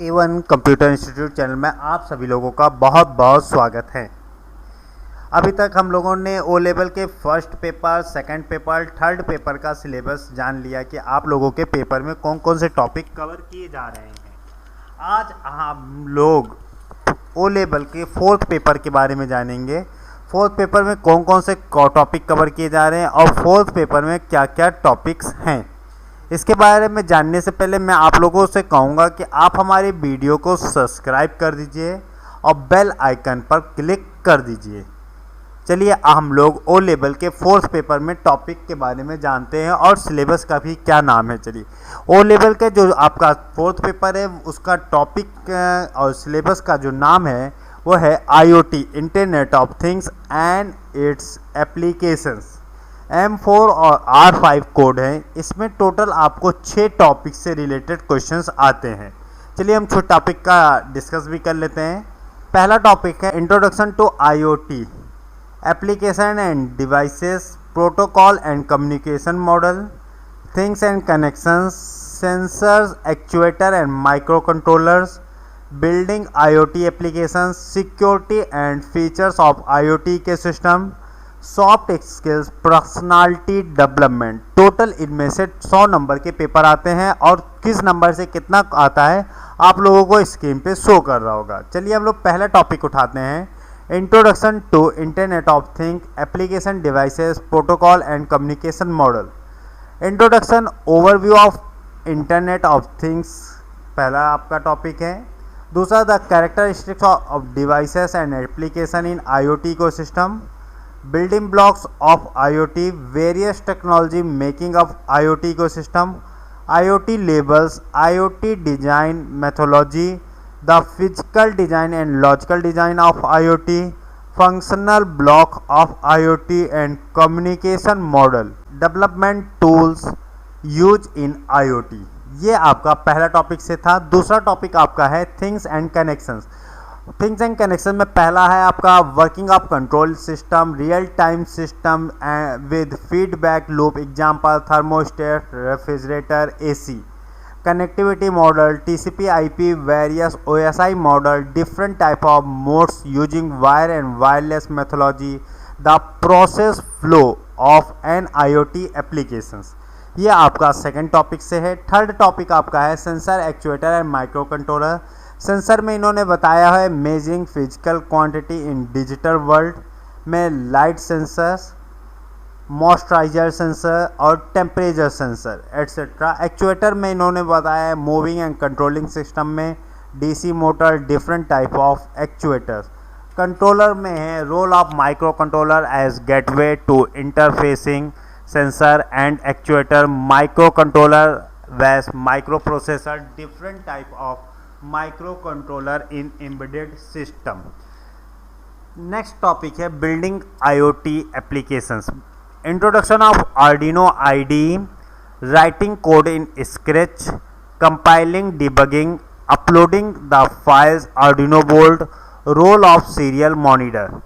A1 computer institute channel में आप सभी लोगों का बहुत बहुत स्वागत है। अभी तक हम लोगों ने ओ लेवल के first paper, second paper, third paper का सिलेबस जान लिया कि आप लोगों के पेपर में कौन कौन से टॉपिक कवर किए जा रहे हैं। आज हम लोग ओ लेवल के फोर्थ पेपर के बारे में जानेंगे। फोर्थ पेपर में कौन कौन से टॉपिक कवर किए जा रहे हैं और फोर्थ पेपर में क्या क्या टॉपिक्स हैं, इसके बारे में जानने से पहले मैं आप लोगों से कहूँगा कि आप हमारे वीडियो को सब्सक्राइब कर दीजिए और बेल आइकन पर क्लिक कर दीजिए। चलिए हम लोग ओ लेवल के फोर्थ पेपर में टॉपिक के बारे में जानते हैं और सिलेबस का भी क्या नाम है। चलिए, ओ लेवल के जो आपका फोर्थ पेपर है उसका टॉपिक और सिलेबस का जो नाम है वो है IoT, internet of things and it's applications. M4 और R5 कोड है। इसमें टोटल आपको 6 टॉपिक से रिलेटेड क्वेश्चंस आते हैं। चलिए हम 6 टॉपिक का डिस्कस भी कर लेते हैं। पहला टॉपिक है introduction to IoT, application and devices, protocol and communication model, things and connections, sensors, actuator and micro controllers, building IoT applications, security and features of IoT के system, soft skills, personality development. Total इनमें से 100 number के paper आते हैं और किस number से कितना आता है आप लोगों को स्क्रीन पे शो कर रहा होगा। चलिए हम लोग पहला टॉपिक उठाते हैं, introduction to internet of thing, application, devices, protocol and communication model. Introduction, overview of internet of things पहला आपका टॉपिक है। दूसरा, the characteristics of devices and application in IoT ecosystem, building blocks of IoT, various technology making of IoT ecosystem, IoT labels, IoT design methodology, the physical design and logical design of IoT, functional block of IoT and communication model, development tools used in IoT। ये आपका पहला topic से था। दूसरा topic आपका है things and connections. Things and connection में पहला है आपका working of control system, real time system with feedback loop, example thermostat, refrigerator, AC। Connectivity model, TCP/IP, various OSI model, different type of modes using wire and wireless methodology, the process flow of an IoT applications. ये आपका second topic से है। Third topic आपका है sensor, actuator and micro controller. Sensor में इन्होंने बताया है measuring physical quantity in digital world में लाइट सेंसर्स, मॉइस्चराइजर सेंसर और टेम्परेचर सेंसर एट्सेट्रा। एक्चुएटर में इन्होंने बताया है मूविंग एंड कंट्रोलिंग सिस्टम में DC motor, different type of actuators. Controller में है role of micro controller as gateway to interfacing sensor and actuator, micro controller versus micro processor, different type of microcontroller in embedded system। Next topic है building IoT applications, introduction of Arduino IDE, writing code in sketch, compiling, debugging, uploading the files Arduino board, role of serial monitor.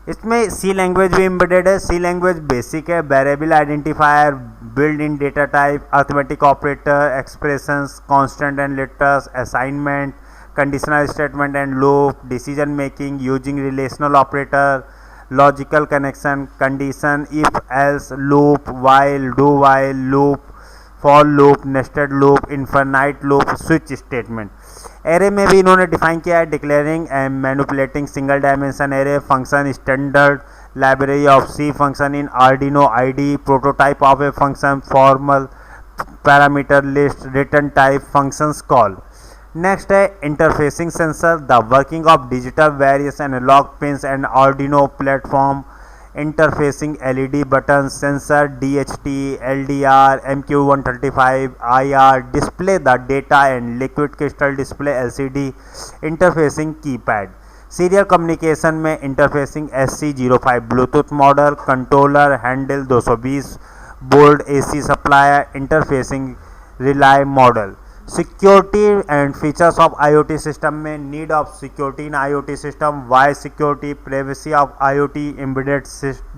इसमें C language भी एम्बेडेड है। C language basic है, variable identifier, build in data type, arithmetic operator, expressions, constant and letters, assignment, conditional statement and loop, decision making using relational operator, logical connection, condition, if else, loop, while, do while, loop, for loop, nested loop, infinite loop, switch statement. Array में भी इन्होंने define किया है declaring and manipulating single dimension array, function, standard library of C function in Arduino IDE, prototype of a function, formal parameter list, return type, functions call. Next है interfacing sensor, the working of digital various analog pins and Arduino platform, interfacing LED button, sensor, DHT, LDR, MQ135, IR, display the data and liquid crystal display LCD, interfacing keypad. Serial communication में interfacing SC05 Bluetooth model, controller handle 220 volt AC supplier, interfacing relay model. Security and features of IoT system में need of security in IoT system, why security, privacy of IoT embedded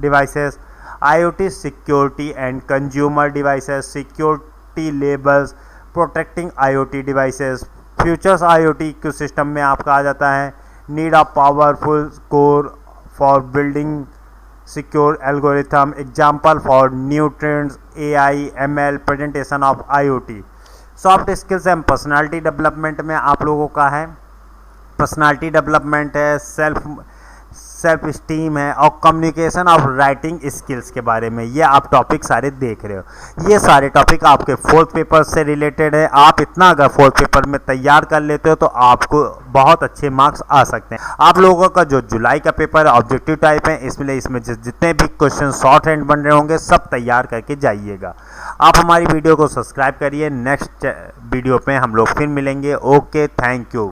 devices, IoT security and consumer devices, security labels, protecting IoT devices, futures IoT ecosystem में आपका आ जाता है need a powerful core for building secure algorithm, example for new trends, AI, ML, presentation of IoT. Soft skills and personality development में आप लोगों का है पर्सनालिटी डेवलपमेंट है, सेल्फ स्टीम है और कम्युनिकेशन ऑफ राइटिंग स्किल्स के बारे में ये आप टॉपिक सारे देख रहे हो। ये सारे टॉपिक आपके फोर्थ पेपर से रिलेटेड है। आप इतना अगर फोर्थ पेपर में तैयार कर लेते हो तो आपको बहुत अच्छे मार्क्स आ सकते हैं। आप लोगों का जो जुलाई का पेपर है ऑब्जेक्टिव टाइप है, इसमें जितने भी क्वेश्चन शॉर्ट हैंड बन रहे होंगे सब तैयार करके जाइएगा। आप हमारी वीडियो को सब्सक्राइब करिए। नेक्स्ट वीडियो पे हम लोग फिर मिलेंगे। Okay, thank you.